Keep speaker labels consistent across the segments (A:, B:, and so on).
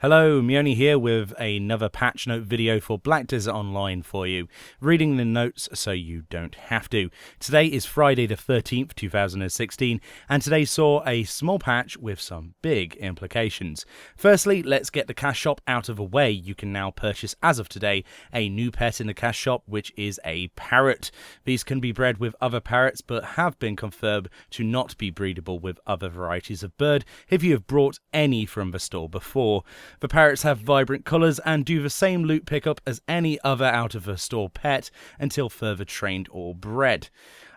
A: Hello, Meoni here with another patch note video for Black Desert Online for you, reading the notes so you don't have to. Today is Friday the 13th, 2016, and today saw a small patch with some big implications. Firstly, let's get the cash shop out of the way. You can now purchase, as of today, a new pet in the cash shop, which is a parrot. These can be bred with other parrots, but have been confirmed to not be breedable with other varieties of bird if you have brought any from the store before. The parrots have vibrant colours and do the same loot pickup as any other out of the store pet until further trained or bred.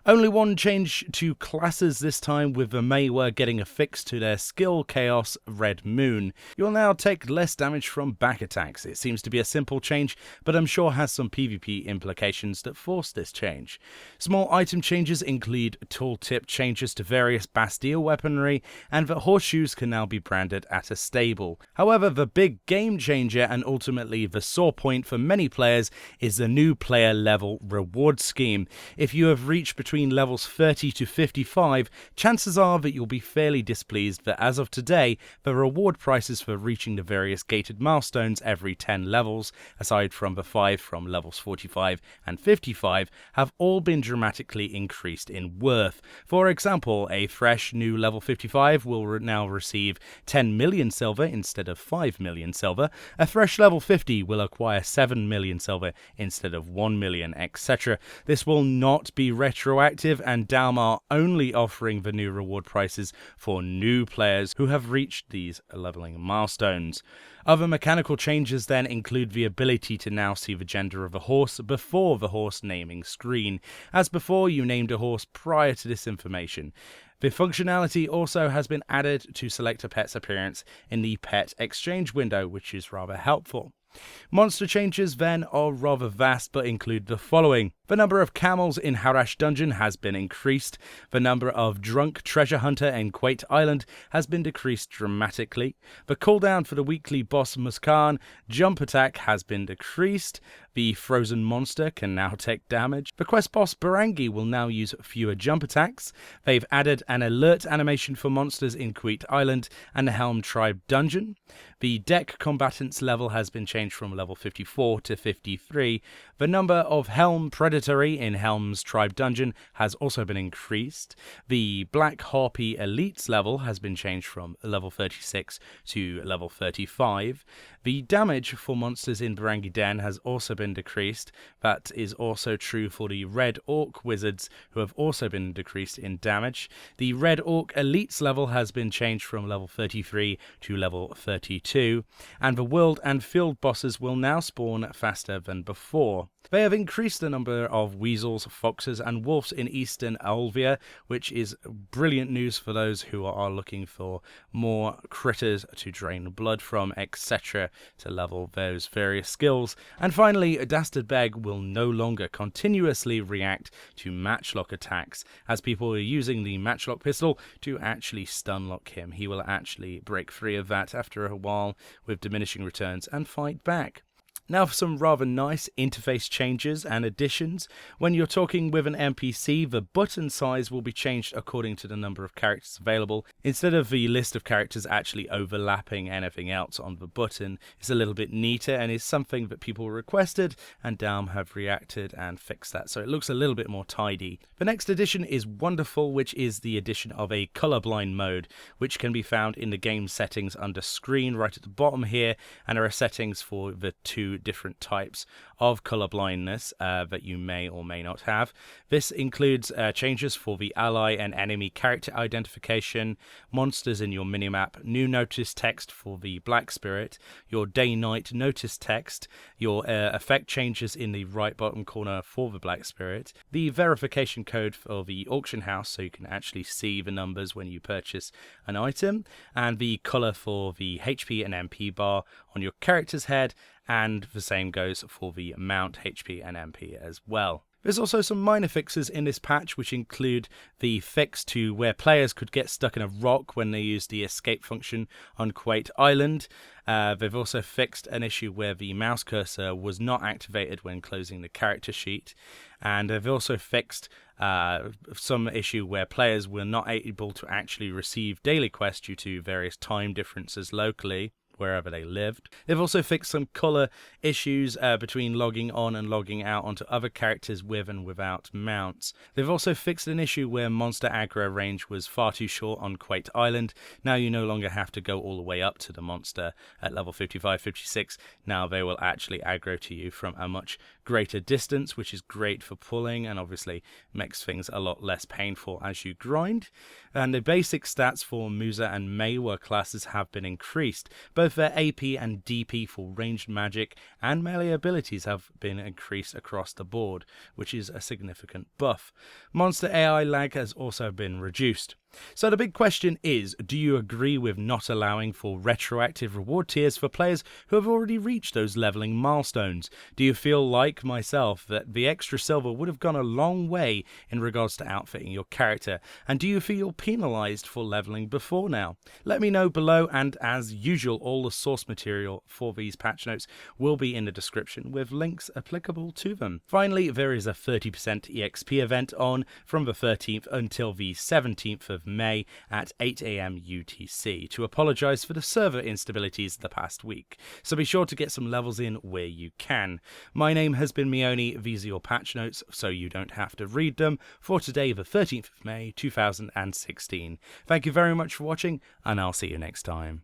A: Only one change to classes this time, with the Maywa getting a fix to their skill Chaos Red Moon. You'll now take less damage from back attacks. It seems to be a simple change, but I'm sure has some PvP implications that force this change. Small item changes include tooltip changes to various Bastille weaponry, and that horseshoes can now be branded at a stable. However, the big game changer and ultimately the sore point for many players is the new player level reward scheme. If you have reached between levels 30 to 55, chances are that you'll be fairly displeased that as of today, the reward prices for reaching the various gated milestones every 10 levels, aside from the 5 from levels 45 and 55, have all been dramatically increased in worth. For example, a fresh new level 55 will now receive 10 million silver instead of 5 million silver. A fresh level 50 will acquire 7 million silver instead of 1 million, etc. This will not be retroactive, and Dalm are only offering the new reward prices for new players who have reached these leveling milestones. Other mechanical changes then include the ability to now see the gender of a horse before the horse naming screen, as before you named a horse prior to this information. The functionality also has been added to select a pet's appearance in the pet exchange window, which is rather helpful. Monster changes then are rather vast but include the following. The number of camels in Harash Dungeon has been increased. The number of drunk treasure hunter in Quate Island has been decreased dramatically. The cooldown for the weekly boss Muskan jump attack has been decreased. The frozen monster can now take damage. The quest boss Barangi will now use fewer jump attacks. They've added an alert animation for monsters in Quate Island and the Helm Tribe Dungeon. The deck combatants level has been changed from level 54 to 53. The number of Helm Predatory in Helm's Tribe Dungeon has also been increased. The Black Harpy Elites level has been changed from level 36 to level 35. The damage for monsters in Barangi Den has also been decreased. That is also true for the Red Orc Wizards, who have also been decreased in damage. The Red Orc Elites level has been changed from level 33 to level 32, and the world and field bosses will now spawn faster than before. They have increased the number of weasels, foxes, and wolves in Eastern Alvia, which is brilliant news for those who are looking for more critters to drain blood from, etc., to level those various skills. And finally, Dastard Beg will no longer continuously react to matchlock attacks, as people are using the matchlock pistol to actually stunlock him. He will actually break free of that after a while with diminishing returns and fight back. Now for some rather nice interface changes and additions. When you're talking with an NPC, the button size will be changed according to the number of characters available. Instead of the list of characters actually overlapping anything else on the button, it's a little bit neater and is something that people requested, and Dalm have reacted and fixed that, so it looks a little bit more tidy. The next addition is wonderful, which is the addition of a colorblind mode, which can be found in the game settings under screen right at the bottom here, and there are settings for the two different types of colorblindness that you may or may not have. This includes changes for the ally and enemy character identification, monsters in your minimap, new notice text for the Black Spirit, your day-night notice text, your effect changes in the right bottom corner for the Black Spirit, the verification code for the auction house so you can actually see the numbers when you purchase an item, and the color for the HP and MP bar on your character's head, and the same goes for the mount HP and MP as well. There's also some minor fixes in this patch, which include the fix to where players could get stuck in a rock when they use the escape function on Quate Island. They've also fixed an issue where the mouse cursor was not activated when closing the character sheet. And they've also fixed some issue where players were not able to actually receive daily quests due to various time differences locally. wherever they lived. They've also fixed some color issues between logging on and logging out onto other characters with and without mounts. They've also fixed an issue where monster aggro range was far too short on Quake Island. Now you no longer have to go all the way up to the monster at level 55, 56. Now they will actually aggro to you from a much greater distance, which is great for pulling and obviously makes things a lot less painful as you grind. And the basic stats for Musa and Meiwa classes have been increased. Both their AP and DP for ranged magic and melee abilities have been increased across the board, which is a significant buff. Monster AI lag has also been reduced. So the big question is, do you agree with not allowing for retroactive reward tiers for players who have already reached those leveling milestones? Do you feel like myself that the extra silver would have gone a long way in regards to outfitting your character? And do you feel penalized for leveling before now? Let me know below, and as usual, all the source material for these patch notes will be in the description with links applicable to them. Finally, there is a 30% EXP event on from the 13th until the 17th of May at 8 AM UTC to apologise for the server instabilities the past week, so be sure to get some levels in where you can. My name has been Meoni. These are your patch notes so you don't have to read them for today, the 13th of May 2016. Thank you very much for watching, and I'll see you next time.